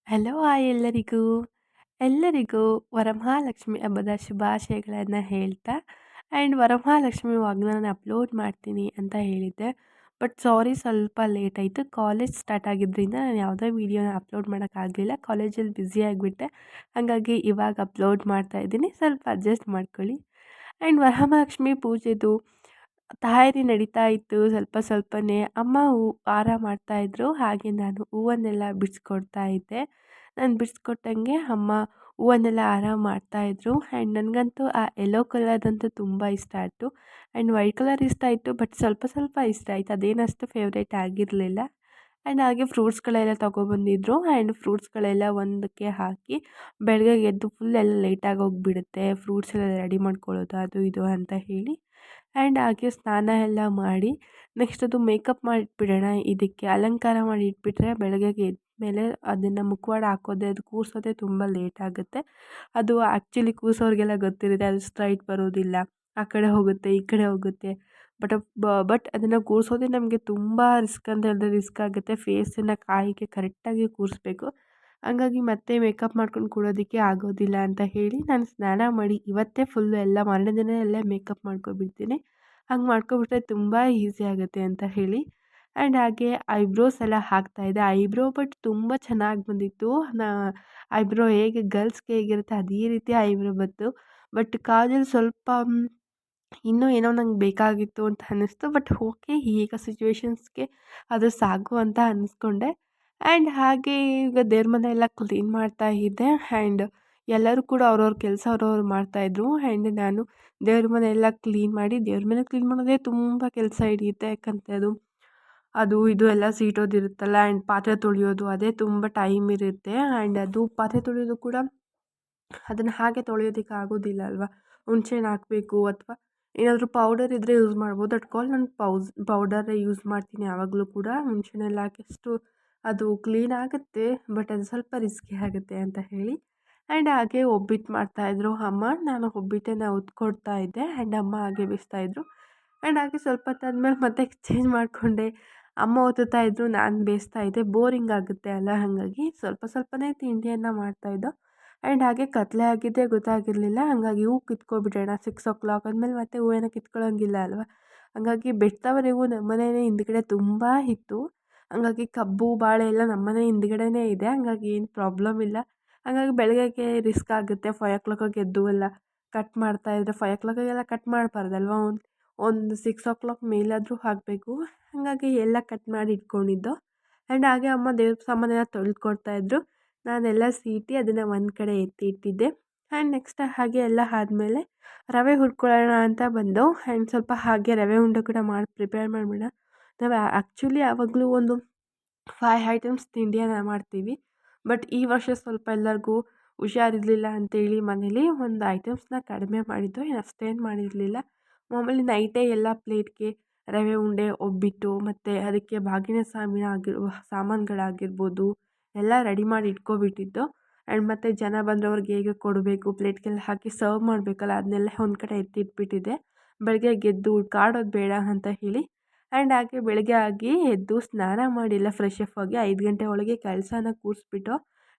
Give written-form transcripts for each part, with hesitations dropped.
Hello hi ಎಲ್ಲರಿಗೂ. ಎಲ್ಲರಿಗೂ ವರಮಹಾಲಕ್ಷ್ಮಿ ಹಬ್ಬದ ಶುಭಾಶಯಗಳನ್ನು ಹೇಳ್ತಾ ವರಮಹಾಲಕ್ಷ್ಮಿ ವಾಗ್ದಾನ ಅಪ್ಲೋಡ್ ಮಾಡ್ತೀನಿ ಅಂತ ಹೇಳಿದ್ದೆ. ಬಟ್ ಸಾರಿ ಸ್ವಲ್ಪ ಲೇಟ್ ಆಯಿತು. ಕಾಲೇಜ್ ಸ್ಟಾರ್ಟ್ ಆಗಿದ್ದರಿಂದ ನಾನು ಯಾವುದೇ ವೀಡಿಯೋನ ಅಪ್ಲೋಡ್ ಮಾಡೋಕ್ಕಾಗಲಿಲ್ಲ. ಕಾಲೇಜಲ್ಲಿ ಬ್ಯುಸಿ ಆಗಿಬಿಟ್ಟೆ. ಹಾಗಾಗಿ ಇವಾಗ ಅಪ್ಲೋಡ್ ಮಾಡ್ತಾ ಇದ್ದೀನಿ. ಸ್ವಲ್ಪ ಅಡ್ಜಸ್ಟ್ ಮಾಡ್ಕೊಳ್ಳಿ. ವರಮಹಾಲಕ್ಷ್ಮಿ ಪೂಜೆದು ತಯಾರಿ ನಡೀತಾ ಇತ್ತು ಸ್ವಲ್ಪ ಸ್ವಲ್ಪನೇ. ಅಮ್ಮ ಹಾರ ಮಾಡ್ತಾಯಿದ್ರು, ಹಾಗೆ ನಾನು ಹೂವನ್ನೆಲ್ಲ ಬಿಡಿಸ್ಕೊಡ್ತಾ ಇದ್ದೆ. ನಾನು ಬಿಡಿಸ್ಕೊಟ್ಟಂಗೆ ಅಮ್ಮ ಹೂವನ್ನೆಲ್ಲ ಹಾರ ಮಾಡ್ತಾಯಿದ್ರು. ನನಗಂತೂ ಆ ಯೆಲ್ಲೋ ಕಲರ್ದಂತೂ ತುಂಬ ಇಷ್ಟ ಆಯಿತು. ವೈಟ್ ಕಲರ್ ಇಷ್ಟ ಆಯಿತು, ಬಟ್ ಸ್ವಲ್ಪ ಸ್ವಲ್ಪ ಇಷ್ಟ ಆಯಿತು. ಅದೇನಷ್ಟು ಫೇವ್ರೇಟ್ ಆಗಿರಲಿಲ್ಲ. ಹಾಗೆ ಫ್ರೂಟ್ಸ್ಗಳೆಲ್ಲ ತೊಗೊಬಂದಿದ್ರು. ಫ್ರೂಟ್ಸ್ಗಳೆಲ್ಲ ಒಂದಕ್ಕೆ ಹಾಕಿ ಬೆಳಗ್ಗೆ ಎದ್ದು ಫುಲ್ ಎಲ್ಲ ಲೇಟಾಗಿ ಹೋಗಿಬಿಡುತ್ತೆ, ಫ್ರೂಟ್ಸ್ ಎಲ್ಲ ರೆಡಿ ಮಾಡ್ಕೊಳ್ಳೋದು ಅದು ಇದು ಅಂತ ಹೇಳಿ. ಹಾಗೆ ಸ್ನಾನ ಎಲ್ಲ ಮಾಡಿ ನೆಕ್ಸ್ಟ್ ಅದು ಮೇಕಪ್ ಮಾಡಿಟ್ಬಿಡೋಣ, ಇದಕ್ಕೆ ಅಲಂಕಾರ ಮಾಡಿ ಇಟ್ಬಿಟ್ರೆ ಬೆಳಗ್ಗೆಗೆ ಎದ್ಮೇಲೆ ಅದನ್ನು ಮುಖವಾಡ ಹಾಕೋದೇ ಅದು ಕೂರಿಸೋದೇ ತುಂಬ ಲೇಟ್ ಆಗುತ್ತೆ. ಅದು ಆ್ಯಕ್ಚುಲಿ ಕೂರಿಸೋರಿಗೆಲ್ಲ ಗೊತ್ತಿರುತ್ತೆ, ಅದು ಸ್ಟ್ರೈಟ್ ಬರೋದಿಲ್ಲ, ಆ ಕಡೆ ಹೋಗುತ್ತೆ ಈ ಕಡೆ ಹೋಗುತ್ತೆ. ಬಟ್ ಅದನ್ನು ಕೂರಿಸೋದೇ ನಮಗೆ ತುಂಬ ರಿಸ್ಕ್ ಅಂತ ಹೇಳಿದ್ರೆ ರಿಸ್ಕ್ ಆಗುತ್ತೆ. ಫೇಸನ್ನು ಕಾಯಿಗೆ ಕರೆಕ್ಟಾಗಿ ಕೂರಿಸ್ಬೇಕು. ಹಂಗಾಗಿ ಮತ್ತೆ ಮೇಕಪ್ ಮಾಡ್ಕೊಂಡು ಕೂಡೋದಕ್ಕೆ ಆಗೋದಿಲ್ಲ ಅಂತ ಹೇಳಿ ನಾನು ಸ್ನಾನ ಮಾಡಿ ಇವತ್ತೇ ಫುಲ್ಲು ಎಲ್ಲ ಮಾರನೇ ದಿನ ಎಲ್ಲ ಮೇಕಪ್ ಮಾಡ್ಕೊಬಿಡ್ತೀನಿ. ಹಂಗೆ ಮಾಡ್ಕೊಬಿಟ್ರೆ ತುಂಬ ಈಸಿ ಆಗುತ್ತೆ ಅಂತ ಹೇಳಿ. ಹಾಗೆ ಐಬ್ರೋಸ್ ಎಲ್ಲ ಹಾಕ್ತಾಯಿದ್ದೆ. ಐಬ್ರೋ ಬಟ್ ತುಂಬ ಚೆನ್ನಾಗಿ ಬಂದಿತ್ತು. ಐಬ್ರೋ ಹೇಗೆ ಗರ್ಲ್ಸ್ಗೆ ಹೇಗಿರುತ್ತೆ ಅದೇ ರೀತಿ ಐಬ್ರೋ ಬಂತು. ಬಟ್ ಕಾಜಲ್ ಸ್ವಲ್ಪ ಇನ್ನೂ ಏನೋ ನಂಗೆ ಬೇಕಾಗಿತ್ತು ಅಂತ ಅನ್ನಿಸ್ತು. ಬಟ್ ಓಕೆ, ಈಗ ಸಿಚುವೇಶನ್ಸ್ಗೆ ಅದು ಸಾಕು ಅಂತ ಅನ್ನಿಸ್ಕೊಂಡೆ. ಹಾಗೆ ಈಗ ದೇವ್ರ ಮನೆ ಎಲ್ಲ ಕ್ಲೀನ್ ಮಾಡ್ತಾ ಇದ್ದೆ. ಎಲ್ಲರೂ ಕೂಡ ಅವ್ರವ್ರ ಕೆಲಸ ಅವ್ರವ್ರು ಮಾಡ್ತಾಯಿದ್ರು. ನಾನು ದೇವ್ರ ಮನೆ ಎಲ್ಲ ಕ್ಲೀನ್ ಮಾಡಿ, ದೇವ್ರ ಮನೆ ಕ್ಲೀನ್ ಮಾಡೋದೇ ತುಂಬ ಕೆಲಸ ಹಿಡಿಯುತ್ತೆ. ಯಾಕಂದರೆ ಅದು ಇದು ಎಲ್ಲ ಸೀಟೋದಿರುತ್ತಲ್ಲ. ಪಾತ್ರೆ ತೊಳೆಯೋದು ಅದೇ ತುಂಬ ಟೈಮ್ ಇರುತ್ತೆ. ಅದು ಪಾತ್ರೆ ತೊಳೆಯೋದು ಕೂಡ ಅದನ್ನು ಹಾಗೆ ತೊಳೆಯೋದಕ್ಕೆ ಆಗೋದಿಲ್ಲ ಅಲ್ವಾ. ಹುಣ್ಸೆಹಣ್ಣು ಹಾಕಬೇಕು ಅಥವಾ ಏನಾದರೂ ಪೌಡರ್ ಇದ್ದರೆ ಯೂಸ್ ಮಾಡ್ಬೋದು. ನಾನು ಪೌಡರೇ ಯೂಸ್ ಮಾಡ್ತೀನಿ ಯಾವಾಗಲೂ ಕೂಡ. ಹುಣ್ಸೆಹಣ್ಣೆಲ್ಲ ಹಾಕಿ ಅಷ್ಟು ಅದು ಕ್ಲೀನ್ ಆಗುತ್ತೆ, ಬಟ್ ಅದು ಸ್ವಲ್ಪ ರಿಸ್ಕಿ ಆಗುತ್ತೆ ಅಂತ ಹೇಳಿ. ಹಾಗೆ ಒಬ್ಬಟ್ಟು ಮಾಡ್ತಾಯಿದ್ರು ಅಮ್ಮ. ನಾನು ಒಬ್ಬಟ್ಟನ್ನ ಉತ್ಕೊಡ್ತಾ ಇದ್ದೆ. ಅಮ್ಮ ಹಾಗೆ ಬೇಯಿಸ್ತಾಯಿದ್ರು. ಹಾಗೆ ಸ್ವಲ್ಪ ಹೊತ್ತಾದ್ಮೇಲೆ ಮತ್ತೆ ಚೇಂಜ್ ಮಾಡಿಕೊಂಡೆ. ಅಮ್ಮ ಒತ್ತುತ್ತಾ ಇದ್ದರು, ನಾನು ಬೇಯಿಸ್ತಾ ಇದ್ದೆ. ಬೋರಿಂಗ್ ಆಗುತ್ತೆ ಅಲ್ಲ, ಹಾಗಾಗಿ ಸ್ವಲ್ಪ ಸ್ವಲ್ಪನೇ ತಿಂಡಿಯನ್ನು ಮಾಡ್ತಾಯಿದ್ದೋ. ಹಾಗೆ ಕತ್ಲೆ ಆಗಿದ್ದೇ ಗೊತ್ತಾಗಿರಲಿಲ್ಲ. ಹಾಗಾಗಿ ಹೂ ಕಿತ್ಕೊಬಿಡೋಣ 6 o'clock ಆದಮೇಲೆ ಮತ್ತೆ ಹೂವೇನೋ ಕಿತ್ಕೊಳ್ಳೋಂಗಿಲ್ಲ ಅಲ್ವಾ. ಹಾಗಾಗಿ ಬೆಟ್ದವರೆಗೂ ನಮ್ಮನೆಯೇ ಹಿಂದ್ಗಡೆ ತುಂಬ ಇತ್ತು. ಹಾಗಾಗಿ ಕಬ್ಬು ಬಾಳೆ ಎಲ್ಲ ನಮ್ಮನೆ ಹಿಂದ್ಗಡೆನೇ ಇದೆ. ಹಾಗಾಗಿ ಏನು ಪ್ರಾಬ್ಲಮ್ ಇಲ್ಲ. ಹಾಗಾಗಿ ಬೆಳಗ್ಗೆಗೆ ರಿಸ್ಕ್ ಆಗುತ್ತೆ. 5 o'clock ಎದ್ದು ಎಲ್ಲ ಕಟ್ ಮಾಡ್ತಾಯಿದ್ರೆ 5 o'clock ಕಟ್ ಮಾಡಬಾರ್ದಲ್ವ. ಒಂದು 6 o'clock ಮೇಲಾದರೂ ಆಗಬೇಕು. ಹಾಗಾಗಿ ಎಲ್ಲ ಕಟ್ ಮಾಡಿ ಇಟ್ಕೊಂಡಿದ್ದೋ. ಹಾಗೆ ಅಮ್ಮ ದೇವ್ರ ಸಾಮಾನೆಲ್ಲ ತೊಳೆದ್ಕೊಡ್ತಾಯಿದ್ರು. ನಾನೆಲ್ಲ ಸೀಟಿ ಅದನ್ನು ಒಂದು ಕಡೆ ಎತ್ತಿ ಇಟ್ಟಿದ್ದೆ. ನೆಕ್ಸ್ಟ್ ಹಾಗೆ ಎಲ್ಲ ಆದಮೇಲೆ ರವೆ ಹುರ್ಕೊಳ್ಳೋಣ ಅಂತ ಬಂದು. ಸ್ವಲ್ಪ ಹಾಗೆ ರವೆ ಉಂಡೆ ಕೂಡ ಮಾಡಿ ಪ್ರಿಪೇರ್ ಮಾಡಿಬಿಡೋಣ. ನಾವು ಆ್ಯಕ್ಚುಲಿ ಯಾವಾಗಲೂ ಒಂದು 5 ಐಟಮ್ಸ್ ತಿಂಡಿಯನ್ನು ಮಾಡ್ತೀವಿ. ಬಟ್ ಈ ವರ್ಷ ಸ್ವಲ್ಪ ಎಲ್ಲರಿಗೂ ಹುಷಾರಿರಲಿಲ್ಲ ಅಂತೇಳಿ ಮನೇಲಿ ಒಂದು ಐಟಮ್ಸ್ನ ಕಡಿಮೆ ಮಾಡಿದ್ದು, ಅಷ್ಟೇನು ಮಾಡಿರಲಿಲ್ಲ. ಮಾಮೂಲಿ ನೈಟೇ ಎಲ್ಲ ಪ್ಲೇಟ್ಗೆ ರವೆ ಉಂಡೆ, ಒಬ್ಬಟ್ಟು ಮತ್ತು ಅದಕ್ಕೆ ಬಾಗಿನ ಸಾಮಾನುಗಳಾಗಿರ್ಬೋದು ಎಲ್ಲ ರೆಡಿ ಮಾಡಿ ಇಟ್ಕೊಬಿಟ್ಟಿದ್ದು. ಮತ್ತು ಜನ ಬಂದರೆ ಅವ್ರಿಗೆ ಹೇಗೆ ಕೊಡಬೇಕು, ಪ್ಲೇಟ್ಗೆಲ್ಲ ಹಾಕಿ ಸರ್ವ್ ಮಾಡಬೇಕಲ್ಲ, ಅದನ್ನೆಲ್ಲ ಒಂದು ಕಡೆ ಎತ್ತಿಟ್ಬಿಟ್ಟಿದ್ದೆ. ಬೆಳಗ್ಗೆ ಎದ್ದು ಕಾಡೋದು ಬೇಡ ಅಂತ ಹೇಳಿ. ಹಾಗೆ ಬೆಳಗ್ಗೆ ಆಗಿ ಎದ್ದು ಸ್ನಾನ ಮಾಡಿ ಎಲ್ಲ ಫ್ರೆಶ್ ಅಪ್ ಆಗಿ 5 ಗಂಟೆ ಒಳಗೆ ಕಳಶನ ಕೂರಿಸ್ಬಿಟ್ಟು.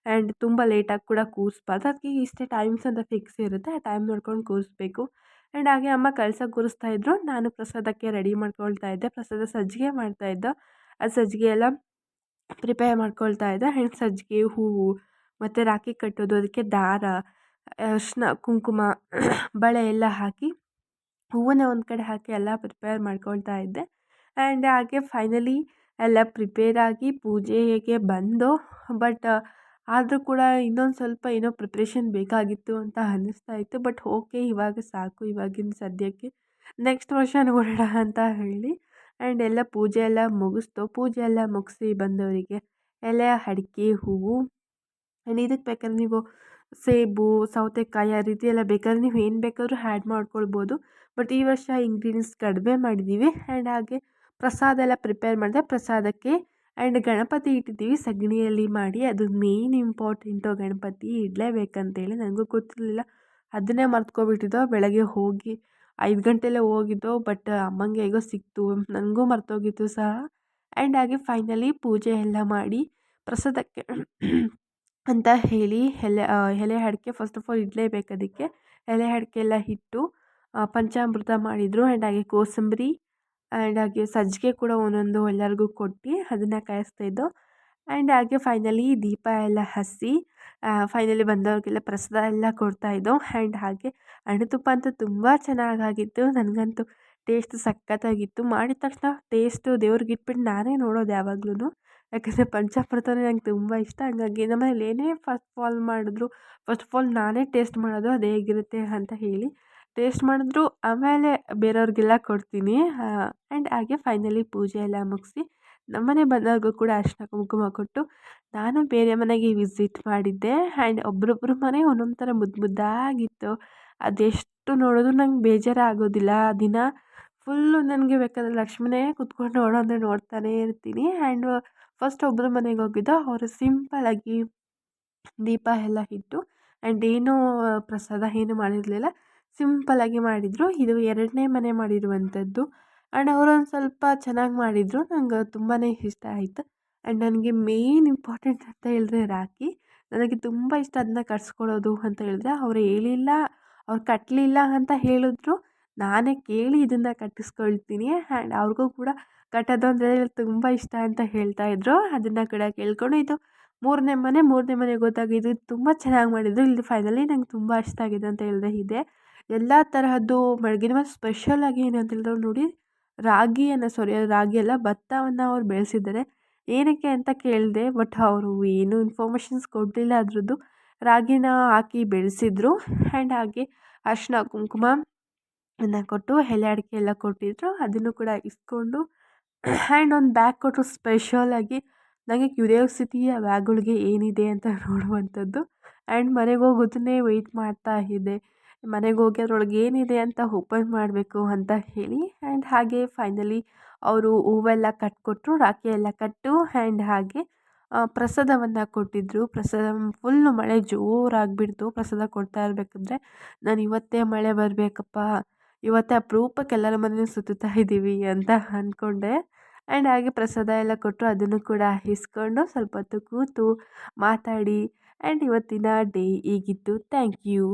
ತುಂಬ ಲೇಟಾಗಿ ಕೂಡ ಕೂರಿಸ್ಬಾರ್ದು. ಅದಕ್ಕೆ ಇಷ್ಟೇ ಟೈಮ್ಸ್ ಅಂತ ಫಿಕ್ಸ್ ಇರುತ್ತೆ, ಆ ಟೈಮ್ ನೋಡ್ಕೊಂಡು ಕೂರಿಸ್ಬೇಕು. ಹಾಗೆ ಅಮ್ಮ ಕಳಶ ಕೂರಿಸ್ತಾಯಿದ್ರು. ನಾನು ಪ್ರಸಾದಕ್ಕೆ ರೆಡಿ ಮಾಡ್ಕೊಳ್ತಾ ಇದ್ದೆ. ಪ್ರಸಾದ ಸಜ್ಜಿಗೆ ಮಾಡ್ತಾಯಿದ್ದೋ. ಆ ಸಜ್ಜಿಗೆ ಎಲ್ಲ ಪ್ರಿಪೇರ್ ಮಾಡ್ಕೊಳ್ತಾ ಇದ್ದೆ. ಸಜ್ಜಿಗೆ ಹೂವು ಮತ್ತು ರಾಖಿ ಕಟ್ಟೋದು, ಅದಕ್ಕೆ ದಾರ, ಅರಿಶಿನ, ಕುಂಕುಮ, ಬಳೆ ಎಲ್ಲ ಹಾಕಿ ಹೂವನ್ನ ಒಂದು ಕಡೆ ಹಾಕಿ ಎಲ್ಲ ಪ್ರಿಪೇರ್ ಮಾಡ್ಕೊಳ್ತಾ ಇದ್ದೆ. ಹಾಗೆ ಫೈನಲಿ ಎಲ್ಲ ಪ್ರಿಪೇರಾಗಿ ಪೂಜೆಗೆ ಬಂದು. ಬಟ್ ಆದರೂ ಕೂಡ ಇನ್ನೊಂದು ಸ್ವಲ್ಪ ಏನೋ ಪ್ರಿಪ್ರೇಷನ್ ಬೇಕಾಗಿತ್ತು ಅಂತ ಅನ್ನಿಸ್ತಾ ಇತ್ತು. ಬಟ್ ಓಕೆ, ಇವಾಗ ಸಾಕು, ಇವಾಗಿನ ಸದ್ಯಕ್ಕೆ ನೆಕ್ಸ್ಟ್ ವರ್ಷ ನೋಡೋಣ ಅಂತ ಹೇಳಿ. ಎಲ್ಲ ಪೂಜೆ ಎಲ್ಲ ಮುಗಿಸ್ತು. ಪೂಜೆ ಎಲ್ಲ ಮುಗಿಸಿ ಬಂದವರಿಗೆ ಎಲೆ, ಅಡಿಕೆ, ಹೂವು. ಇದಕ್ಕೆ ಬೇಕಾದ್ರೆ ನೀವು ಸೇಬು, ಸೌತೆಕಾಯಿ ಆ ರೀತಿ ಎಲ್ಲ ಬೇಕಾದ್ರೆ ನೀವು ಏನು ಬೇಕಾದರೂ ಆ್ಯಡ್ ಮಾಡ್ಕೊಳ್ಬೋದು. ಬಟ್ ಈ ವರ್ಷ ಇಂಗ್ರೀಡಿಯೆಂಟ್ಸ್ ಕಡಿಮೆ ಮಾಡಿದ್ದೀವಿ. ಹಾಗೆ ಪ್ರಸಾದ ಎಲ್ಲ ಪ್ರಿಪೇರ್ ಮಾಡಿದೆ. ಪ್ರಸಾದಕ್ಕೆ ಗಣಪತಿ ಇಟ್ಟಿದ್ದೀವಿ ಸಗಣಿಯಲ್ಲಿ ಮಾಡಿ. ಅದು ಮೇನ್ ಇಂಪಾರ್ಟೆಂಟು, ಗಣಪತಿ ಇಡಲೇಬೇಕಂತೇಳಿ. ನನಗೂ ಗೊತ್ತಿರಲಿಲ್ಲ, ಅದನ್ನೇ ಮರ್ತ್ಕೊಬಿಟ್ಟಿದ್ದೋ. ಬೆಳಗ್ಗೆ ಹೋಗಿ 5 ಗಂಟೆಲೇ ಹೋಗಿದ್ದೋ. ಬಟ್ ಅಮ್ಮಂಗೆ ಹೇಗೋ ಸಿಕ್ತು, ನನಗೂ ಮರ್ತೋಗಿತ್ತು ಸಹ. ಹಾಗೆ ಫೈನಲಿ ಪೂಜೆ ಎಲ್ಲ ಮಾಡಿ ಪ್ರಸಾದಕ್ಕೆ ಅಂತ ಹೇಳಿ ಎಲೆ ಅಡಿಕೆ ಫಸ್ಟ್ ಆಫ್ ಆಲ್ ಇಡಲೇಬೇಕು ಅದಕ್ಕೆ. ಎಲೆ ಅಡಿಕೆ ಎಲ್ಲ ಇಟ್ಟು ಪಂಚಾಮೃತ ಮಾಡಿದರು. ಆ್ಯಂಡ್ ಹಾಗೆ ಕೋಸಂಬರಿ ಆ್ಯಂಡ್ ಹಾಗೆ ಸಜ್ಜಿಗೆ ಕೂಡ ಒಂದೊಂದು ಎಲ್ಲರಿಗೂ ಕೊಟ್ಟು ಅದನ್ನು ಕಾಯಿಸ್ತಾಯಿದ್ದೋ. ಆ್ಯಂಡ್ ಹಾಗೆ ಫೈನಲಿ ದೀಪ ಎಲ್ಲ ಹಚ್ಚಿ ಫೈನಲಿ ಬಂದವ್ರಿಗೆಲ್ಲ ಪ್ರಸಾದ ಎಲ್ಲ ಕೊಡ್ತಾಯಿದ್ದೋ. ಆ್ಯಂಡ್ ಹಾಗೆ ಹಣ್ಣುತುಪ್ಪ ಅಂತೂ ತುಂಬ ಚೆನ್ನಾಗಾಗಿತ್ತು. ನನಗಂತೂ ಟೇಸ್ಟ್ ಸಖತ್ತಾಗಿತ್ತು. ಮಾಡಿದ ತಕ್ಷಣ ಟೇಸ್ಟು ದೇವ್ರಿಗೆ ಇಟ್ಬಿಟ್ಟು ನಾನೇ ನೋಡೋದು ಯಾವಾಗ್ಲೂ. ಯಾಕಂದರೆ ಪಂಚಾಮೃತನೇ ನಂಗೆ ತುಂಬ ಇಷ್ಟ. ಹಂಗಾಗಿ ನಮ್ಮನೇಲಿ ಏನೇ ಫಸ್ಟ್ ಆಫ್ ಆಲ್ ಮಾಡಿದ್ರು ಫಸ್ಟ್ ಆಫ್ ಆಲ್ ನಾನೇ ಟೇಸ್ಟ್ ಮಾಡೋದು ಅದು ಹೇಗಿರುತ್ತೆ ಅಂತ ಹೇಳಿ ಟೇಸ್ಟ್ ಮಾಡಿದ್ರು ಆಮೇಲೆ ಬೇರೆಯವ್ರಿಗೆಲ್ಲ ಕೊಡ್ತೀನಿ. ಆ್ಯಂಡ್ ಹಾಗೆ ಫೈನಲಿ ಪೂಜೆ ಎಲ್ಲ ಮುಗಿಸಿ ನಮ್ಮನೆ ಬಂದವ್ರಿಗೂ ಕೂಡ ಅರಿಶಿನ ಕುಂಕುಮ ಕೊಟ್ಟು ನಾನು ಬೇರೆ ಮನೆಗೆ ವಿಸಿಟ್ ಮಾಡಿದ್ದೆ. ಆ್ಯಂಡ್ ಒಬ್ಬರೊಬ್ಬರು ಮನೆ ಒಂದೊಂದು ಥರ ಮುದ್ದು ಮುದ್ದಾಗಿತ್ತು. ಅದೆಷ್ಟು ನೋಡಿದ್ರು ನಂಗೆ ಬೇಜಾರೇ ಆಗೋದಿಲ್ಲ. ಆ ದಿನ ಫುಲ್ಲು ನನಗೆ ಬೇಕಾದ್ರೆ ಲಕ್ಷ್ಮಿನೇ ಕೂತ್ಕೊಂಡು ನೋಡು ಅಂದರೆ ನೋಡ್ತಾನೇ ಇರ್ತೀನಿ. ಆ್ಯಂಡ್ ಫಸ್ಟ್ ಒಬ್ಬರ ಮನೆಗೆ ಹೋಗಿದ್ದೋ. ಅವರು ಸಿಂಪಲ್ಲಾಗಿ ದೀಪ ಎಲ್ಲ ಇಟ್ಟು ಆ್ಯಂಡ್ ಏನೂ ಪ್ರಸಾದ ಏನು ಮಾಡಿರಲಿಲ್ಲ. ಸಿಂಪಲ್ಲಾಗಿ ಮಾಡಿದರು. ಇದು 2ನೇ ಮನೆ ಮಾಡಿರುವಂಥದ್ದು. ಆ್ಯಂಡ್ ಅವರೊಂದು ಸ್ವಲ್ಪ ಚೆನ್ನಾಗಿ ಮಾಡಿದರು. ನಂಗೆ ತುಂಬಾ ಇಷ್ಟ ಆಯಿತು. ಆ್ಯಂಡ್ ನನಗೆ ಮೇನ್ ಇಂಪಾರ್ಟೆಂಟ್ ಅಂತ ಹೇಳಿದ್ರೆ ರಾಖಿ. ನನಗೆ ತುಂಬ ಇಷ್ಟ ಅದನ್ನ ಕಟ್ಸ್ಕೊಳ್ಳೋದು ಅಂತ ಹೇಳಿದ್ರೆ. ಅವ್ರು ಹೇಳಿಲ್ಲ, ಅವ್ರು ಕಟ್ಟಲಿಲ್ಲ ಅಂತ ಹೇಳಿದ್ರು. ನಾನೇ ಕೇಳಿ ಇದನ್ನು ಕಟ್ಟಿಸ್ಕೊಳ್ತೀನಿ. ಆ್ಯಂಡ್ ಅವ್ರಿಗೂ ಕೂಡ ಕಟ್ಟೋದು ಅಂದರೆ ತುಂಬ ಇಷ್ಟ ಅಂತ ಹೇಳ್ತಾಯಿದ್ರು. ಅದನ್ನು ಕೂಡ ಕೇಳ್ಕೊಂಡು ಇದು 3ನೇ ಮನೆ. 3ನೇ ಮನೆಗೆ ಹೋದಾಗ ಇದು ತುಂಬ ಚೆನ್ನಾಗಿ ಮಾಡಿದರು. ಇಲ್ಲಿ ಫೈನಲಿ ನಂಗೆ ತುಂಬ ಇಷ್ಟ ಆಗಿದೆ ಅಂತ ಹೇಳಿದ್ರೆ ಇದೆ. ಎಲ್ಲ ತರಹದ್ದು ಮಡಗಿನ ಸ್ಪೆಷಲಾಗಿ ಏನು ಅಂತ ಹೇಳಿದ್ರೆ ನೋಡಿ ರಾಗಿ ಅಲ್ಲ ಭತ್ತವನ್ನು ಅವ್ರು ಬೆಳೆಸಿದ್ದಾರೆ. ಏನಕ್ಕೆ ಅಂತ ಕೇಳಿದೆ. ಬಟ್ ಅವರು ಏನೂ ಇನ್ಫಾರ್ಮೇಷನ್ಸ್ ಕೊಡಲಿಲ್ಲ ಅದ್ರದ್ದು. ರಾಗಿನ ಹಾಕಿ ಬೆಳೆಸಿದ್ರು. ಆ್ಯಂಡ್ ಹಾಗೆ ಅರಿಶಿನ ಕುಂಕುಮ ಕೊಟ್ಟು ಎಲೆ ಅಡಿಕೆ ಎಲ್ಲ ಕೊಟ್ಟಿದ್ರು. ಅದನ್ನು ಕೂಡ ಇಸ್ಕೊಂಡು ಆ್ಯಂಡ್ ಒಂದು ಬ್ಯಾಗ್ ಕೊಟ್ಟರು ಸ್ಪೆಷಲಾಗಿ. ನನಗೆ ಕ್ಯೂರಿಯಾಸಿಟಿ ಆ ಬ್ಯಾಗ್ಗಳಿಗೆ ಏನಿದೆ ಅಂತ ನೋಡುವಂಥದ್ದು. ಆ್ಯಂಡ್ ಮನೆಗೆ ಹೋಗೋದನ್ನೇ ವೆಯ್ಟ್ ಮಾಡ್ತಾ ಇದ್ದೆ. ಮನೆಗೆ ಹೋಗಿ ಅದ್ರೊಳಗೆ ಏನಿದೆ ಅಂತ ಓಪನ್ ಮಾಡಬೇಕು ಅಂತ ಹೇಳಿ. ಆ್ಯಂಡ್ ಹಾಗೆ ಫೈನಲಿ ಅವರು ಹೂವೆಲ್ಲ ಕಟ್ಟಿಕೊಟ್ರು. ರಾಖಿ ಎಲ್ಲ ಕಟ್ಟು ಆ್ಯಂಡ್ ಹಾಗೆ ಪ್ರಸಾದವನ್ನು ಕೊಟ್ಟಿದ್ದರು. ಪ್ರಸಾದ ಫುಲ್ಲು ಮಳೆ ಜೋರಾಗಿಬಿಡ್ತು ಪ್ರಸಾದ ಕೊಡ್ತಾ ಇರಬೇಕಾದ್ರೆ. ನಾನು ಇವತ್ತೇ ಮಳೆ ಬರಬೇಕಪ್ಪ, ಇವತ್ತೇ ಅಪರೂಪಕ್ಕೆ ಎಲ್ಲರ ಮನೇನೂ ಸುತ್ತುತ್ತಾ ಇದ್ದೀವಿ ಅಂತ ಅಂದ್ಕೊಂಡೆ. ಆ್ಯಂಡ್ ಹಾಗೆ ಪ್ರಸಾದ ಎಲ್ಲ ಕೊಟ್ಟರು. ಅದನ್ನು ಕೂಡ ಇಸ್ಕೊಂಡು ಸ್ವಲ್ಪ ಹೊತ್ತು ಕೂತು ಮಾತಾಡಿ ಆ್ಯಂಡ್ ಇವತ್ತಿನ ಡೇ ಹೀಗಿತ್ತು. Thank you.